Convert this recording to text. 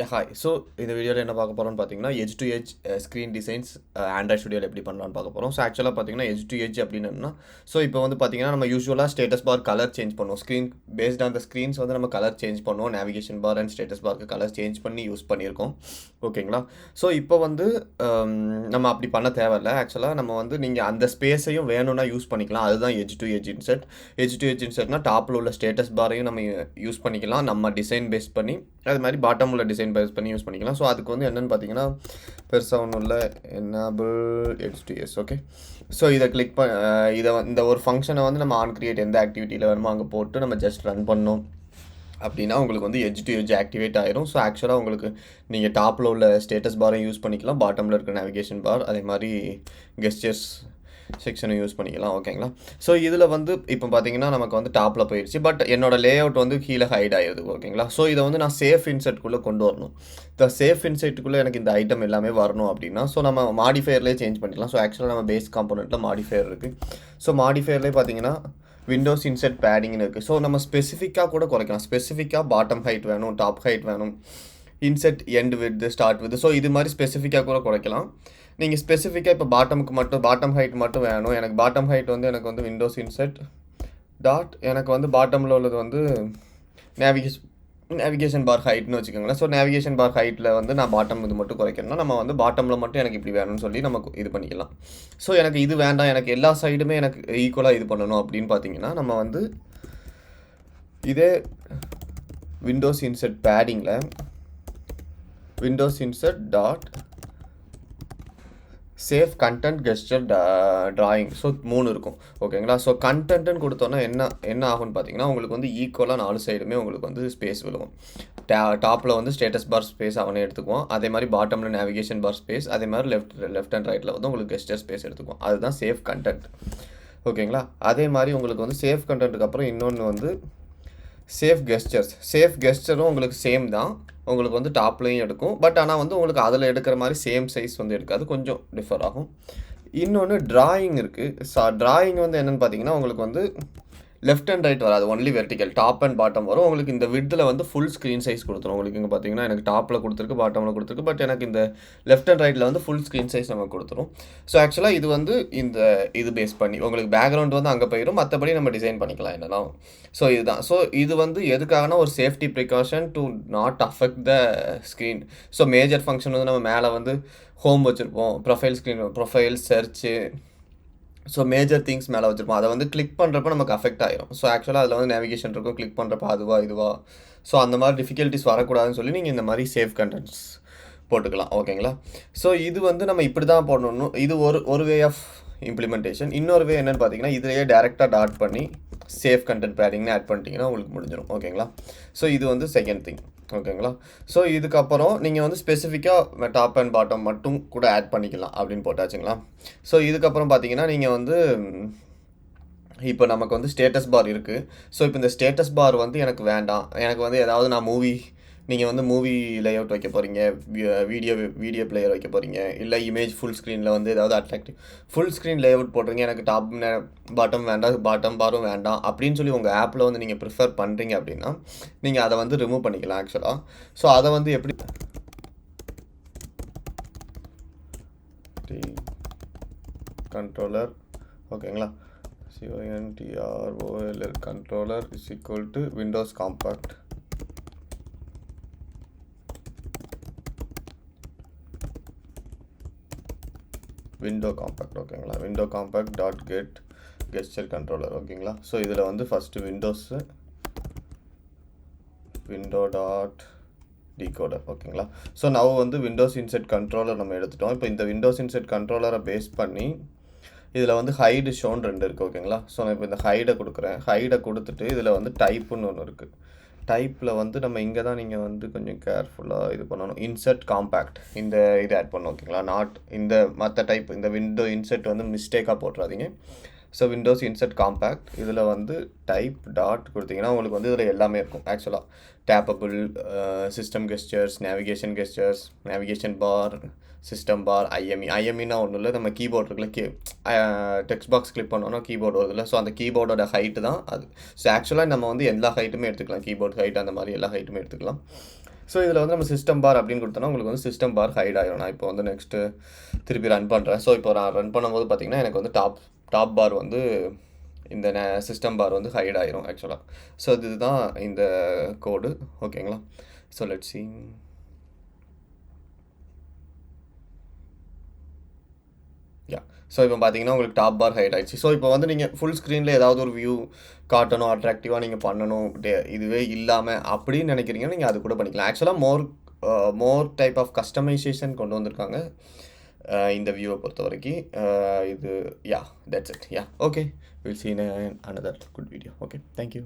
Hi. So இந்த வீடியோவில் என்ன பார்க்க போகிறோம்னு பார்த்தீங்கன்னா, edge to edge screen designs Android ஸ்டுடியோவில் எப்படி பண்ணலான்னு பார்க்க போகிறோம். ஸோ ஆக்சுவலாக பார்த்தீங்கன்னா, எட்ஜ் டு எட்ஜ் அப்படின்னு என்னன்னா, ஸோ இப்போ வந்து பார்த்தீங்கன்னா, நம்ம யூசுவலாக ஸ்டேட்டஸ் பார் கலர் சேஞ்ச் பண்ணுவோம். Screen based on the screens வந்து நம்ம கலர் சேஞ்ச் பண்ணுவோம். நேவிகேஷன் பார் அண்ட் ஸ்டேட்டஸ் பாருக்கு கலர் சேஞ்ச் பண்ணி யூஸ் பண்ணியிருக்கோம். ஓகேங்களா? ஸோ இப்போ வந்து நம்ம அப்படி பண்ண தேவையில்ல. ஆக்சுவலாக நம்ம வந்து நீங்கள் அந்த ஸ்பேஸையும் வேணும்னா யூஸ் பண்ணிக்கலாம். அதுதான் edge to edge inset. Edge to edge இன்செட்னா டாப்பில் உள்ள ஸ்டேட்டஸ் பாரையும் நம்ம யூஸ் பண்ணிக்கலாம். நம்ம டிசைன் பேஸ் பண்ணி அது மாதிரி பாட்டம் உள்ள டிசைன் பேஸ் பண்ணி யூஸ் பண்ணிக்கலாம். ஸோ அதுக்கு வந்து என்னென்னு பார்த்தீங்கன்னா, பெருசாக ஒன்றும் இல்லை. Enable HTS. ஓகே. ஸோ இதை கிளிக் இந்த ஒரு ஃபங்க்ஷனை வந்து நம்ம ஆன் கிரியேட் எந்த ஆக்டிவிட்டியில் வேணுமோ அங்கே போட்டு நம்ம ஜஸ்ட் ரன் பண்ணோம் அப்படின்னா உங்களுக்கு வந்து எட்ஜ் டு எட்ஜ் ஆக்டிவேட் ஆயிரும். ஸோ ஆக்சுவலாக உங்களுக்கு நீங்கள் டாப்பில் உள்ள ஸ்டேட்டஸ் பாரையும் யூஸ் பண்ணிக்கலாம், பாட்டமில் இருக்க நேவிகேஷன் பார், அதே மாதிரி கெஸ்டர்ஸ் செக்ஷனை யூஸ் பண்ணிக்கலாம். ஓகேங்களா? ஸோ இதில் வந்து இப்போ பார்த்தீங்கன்னா நமக்கு வந்து டாப்பில் போயிடுச்சு. பட் என்னோட லே அவுட் வந்து கீழே ஹைட் ஆயிடுது. ஓகேங்களா? ஸோ இதை வந்து நான் சேஃப் இன்செட்டுக்குள்ளே கொண்டு வரணும். இந்த சேஃப் இன்செட்டுக்குள்ளே எனக்கு இந்த ஐட்டம் எல்லாமே வரணும் அப்படின்னா ஸோ நம்ம மாடிஃபயர்லேயே சேஞ்ச் பண்ணிக்கலாம். ஸோ ஆக்சுவலாக நம்ம பேஸ் காம்போனெண்ட்டில் மாடிஃபயர் இருக்குது. ஸோ மாடிஃபயர்லேயே பார்த்தீங்கன்னா விண்டோஸ் இன்செட் பேடிங்னு இருக்குது. ஸோ நம்ம ஸ்பெசிஃபிக்காக கூட குறைக்கலாம். ஸ்பெசிஃபிக்காக பாட்டம் ஹைட் வேணும், டாப் ஹைட் வேணும், inset end with start with. So இது மாதிரி ஸ்பெசிஃபிக்காக கூட குறைக்கலாம். நீங்கள் ஸ்பெசிஃபிக்காக இப்போ பாட்டமுக்கு மட்டும் பாட்டம் ஹைட் மட்டும் வேணும். எனக்கு பாட்டம் ஹைட் வந்து எனக்கு வந்து விண்டோஸ் இன்செட் டாட் எனக்கு வந்து பாட்டமில் உள்ளது வந்து நேவிகேஷன் பார் ஹைட்னு வச்சுக்கோங்களேன். ஸோ நேவிகேஷன் பார் ஹைட்டில் வந்து நான் பாட்டம் இது மட்டும் குறைக்கணும்னா நம்ம வந்து பாட்டமில் மட்டும் எனக்கு இப்படி வேணும்னு சொல்லி நமக்கு இது பண்ணிக்கலாம். ஸோ எனக்கு இது வேண்டாம், எனக்கு எல்லா சைடுமே எனக்கு ஈக்குவலாக இது பண்ணணும் அப்படின்னு பார்த்தீங்கன்னா நம்ம வந்து இதே விண்டோஸ் இன்செட் பேடிங்கில் windows inset dot safe content gesture drawing. So 3 இருக்கும். ஓகேங்களா? ஸோ கண்டென்ட்டுன்னு கொடுத்தோன்னா என்ன ஆகும்னு பார்த்தீங்கன்னா உங்களுக்கு வந்து ஈக்குவலாக 4 சைடுமே உங்களுக்கு வந்து ஸ்பேஸ் விழுவும். டாப்பில் வந்து ஸ்டேட்டஸ் பார் ஸ்பேஸ் அவனே எடுத்துக்குவோம். அதே மாதிரி பாட்டமில் நேவிகேஷன் பார் ஸ்பேஸ், அதே மாதிரி லெஃப்ட் அண்ட் ரைட்டில் வந்து உங்களுக்கு கெஸ்டர் ஸ்பேஸ் எடுத்துக்குவோம். அதுதான் சேஃப் கண்டென்ட். ஓகேங்களா? அதே மாதிரி உங்களுக்கு வந்து சேஃப் கண்டென்ட்டுக்கு அப்புறம் இன்னொன்று வந்து சேஃப் கெஸ்டர்ஸ். சேஃப் கெஸ்டரும் உங்களுக்கு சேம் தான். உங்களுக்கு வந்து டாப்லேயும் எடுக்கும். பட் ஆனால் வந்து உங்களுக்கு அதில் எடுக்கிற மாதிரி சேம் சைஸ் வந்து எடுக்காது, கொஞ்சம் டிஃபர் ஆகும். இன்னொன்று ட்ராயிங் இருக்குது. ட்ராயிங் வந்து என்னென்னு பார்த்தீங்கன்னா உங்களுக்கு வந்து லெஃப்ட் அண்ட் ரைட் வராது, only vertical. Top and bottom வரும். உங்களுக்கு இந்த விட்டில் வந்து ஃபுல் ஸ்க்ரீன் சைஸ் கொடுத்துரும். உங்களுக்கு இங்கே பார்த்தீங்கன்னா எனக்கு டாப்பில் கொடுத்துருக்கு, பாட்டமில் கொடுத்துருக்கு. பட் எனக்கு இந்த லெஃப்ட் அண்ட் ரைட்டில் வந்து ஃபுல் ஸ்க்ரீன் சைஸ் நமக்கு கொடுத்துரும். ஸோ ஆக்சுவலாக இது வந்து இது பேஸ் பண்ணி உங்களுக்கு பேக்ரவுண்ட் வந்து அங்கே போயிடும், மற்றபடி நம்ம டிசைன் பண்ணிக்கலாம் என்னெல்லாம். ஸோ இதுதான். ஸோ இது வந்து எதுக்காகனா ஒரு safety precaution to not affect the screen. So major function வந்து நம்ம மேலே வந்து ஹோம் வச்சுருப்போம், profile screen, profile church, so major things மேலே வச்சுருப்போம். அதை வந்து கிளிக் பண்ணுறப்ப நமக்கு அஃபெக்ட் ஆகிரும். ஸோ ஆக்சுவலாக அதில் வந்து நேவிகேஷன் இருக்கும், கிளிக் பண்ணுறப்ப அதுவா இதுவா. ஸோ அந்த மாதிரி டிஃபிகல்ட்டிஸ் வரக்கூடாதுன்னு சொல்லி நீங்கள் இந்த மாதிரி சேஃப் கண்டென்ட்ஸ் போட்டுக்கலாம். ஓகேங்களா? ஸோ இது வந்து நம்ம இப்படி தான் போடணும். இது ஒரு வே ஆஃப் இம்ப்ளிமெண்டேஷன். இன்னொரு வே என்னென்னு பார்த்தீங்கன்னா இதிலேயே டேரெக்டாக டாட் பண்ணி சேஃப் கண்டென்ட் பேடிங்னு ஆட் பண்ணிட்டீங்கன்னா உங்களுக்கு முடிஞ்சிடும். ஓகேங்களா? ஸோ இது வந்து செகண்ட் திங். ஓகேங்களா? ஸோ இதுக்கப்புறம் நீங்கள் வந்து ஸ்பெசிஃபிக்காக டாப் அண்ட் பாட்டம் மட்டும் கூட ஆட் பண்ணிக்கலாம் அப்படின்னு போட்டாச்சுங்களா? ஸோ இதுக்கப்புறம் பார்த்தீங்கன்னா நீங்கள் வந்து இப்போ நமக்கு வந்து ஸ்டேட்டஸ் பார் இருக்குது. ஸோ இப்போ இந்த ஸ்டேட்டஸ் பார் வந்து எனக்கு வேண்டாம். எனக்கு வந்து ஏதாவது நான் நீங்கள் வந்து மூவி லேஅவுட் வைக்க போகிறீங்க, வீடியோ பிளேயர் வைக்க போகிறீங்க, இல்லை இமேஜ் ஃபுல் ஸ்க்ரீனில் வந்து ஏதாவது அட்ராக்டிவ் ஃபுல் ஸ்க்ரீன் லேஅவுட் போடுறீங்க, எனக்கு டாப் பாட்டம் வேண்டாம், பாட்டம் பாரும் வேண்டாம் அப்படின்னு சொல்லி உங்கள் ஆப்பில் வந்து நீங்கள் ப்ரிஃபர் பண்ணுறீங்க அப்படின்னா நீங்கள் அதை வந்து ரிமூவ் பண்ணிக்கலாம் ஆக்சுவலாக. ஸோ அதை வந்து எப்படி கண்ட்ரோலர், ஓகேங்களா? CONTROLL controller is equal to windows compact. Window compact. ஓகேங்களா? Window compact dot get gesture controller. ஓகேங்களா? ஸோ இதில் வந்து ஃபஸ்ட்டு விண்டோ டாட் டிகோடர். ஓகேங்களா? ஸோ நான் வந்து விண்டோஸ் இன்செட் கண்ட்ரோலர் நம்ம எடுத்துட்டோம். இப்போ இந்த விண்டோஸ் இன்செட் கண்ட்ரோலரை பேஸ் பண்ணி இதில் வந்து ஹைடு ஷோன் 2 இருக்குது. ஓகேங்களா? ஸோ நான் இப்போ இந்த ஹைடை கொடுக்குறேன். ஹைடை கொடுத்துட்டு இதில் வந்து டைப்புன்னு ஒன்று இருக்குது. டைப்பில் வந்து நம்ம இங்கே தான் நீங்கள் வந்து கொஞ்சம் கேர்ஃபுல்லாக இது பண்ணணும். இன்செட் காம்பேக்ட் இது ஆட் பண்ணணும். ஓகேங்களா? நாட் இந்த மற்ற டைப் இந்த விண்டோ இன்செட் வந்து மிஸ்டேக்காக போட்டுறாதீங்க. ஸோ விண்டோஸ் இன்செட் காம்பேக்ட் இதில் வந்து டைப் டாட் கொடுத்தீங்கன்னா உங்களுக்கு வந்து இதில் எல்லாமே இருக்கும். ஆக்சுவலாக tappable, system gestures, navigation bar, system bar, ஐஎம்இனா ஒன்றும் இல்லை, நம்ம கீபோர்ட் இருக்குல்ல, டெக்ஸ்ட் பாக்ஸ் கிளிக் பண்ணோன்னா கீபோர்டு வருதுல்ல. ஸோ அந்த கீபோர்டோட ஹைட்டு தான் அது. ஸோ ஆக்சுவலாக நம்ம வந்து எல்லா ஹைட்டுமே எடுத்துக்கலாம், கீபோர்ட் ஹைட் அந்த மாதிரி எல்லா ஹைட்டுமே எடுத்துக்கலாம். ஸோ இதில் வந்து நம்ம சிஸ்டம் பார் அப்படின்னு கொடுத்தோன்னா உங்களுக்கு வந்து சிஸ்டம் பார் ஹைட் ஆகிடும். நான் இப்போ வந்து நெக்ஸ்ட்டு திருப்பி ரன் பண்ணுறேன். ஸோ இப்போ நான் ரன் பண்ணும்போது பார்த்தீங்கன்னா எனக்கு வந்து டாப் பார் வந்து இந்த சிஸ்டம் பார் வந்து ஹைட் ஆயிரும் ஆக்சுவலாக. ஸோ இதுதான் இந்த கோடு. ஓகேங்களா? So let's see. Yeah. So இப்போ பார்த்தீங்கன்னா உங்களுக்கு டாப் பார் ஹைட் ஆயிடுச்சு. ஸோ இப்போ வந்து நீங்கள் ஃபுல் ஸ்க்ரீனில் ஏதாவது ஒரு வியூ காட்டணும், அட்ராக்டிவாக நீங்கள் பண்ணணும், இதுவே இல்லாமல் அப்படின்னு நினைக்கிறீங்கன்னா நீங்கள் அது கூட பண்ணிக்கலாம். ஆக்சுவலாக மோர் டைப் ஆஃப் கஸ்டமைசேஷன் கொண்டு வந்திருக்காங்க இந்த வியூவை பொறுத்த வரைக்கும். இது yeah that's it. Yeah okay, will see in another good video. Okay, thank you.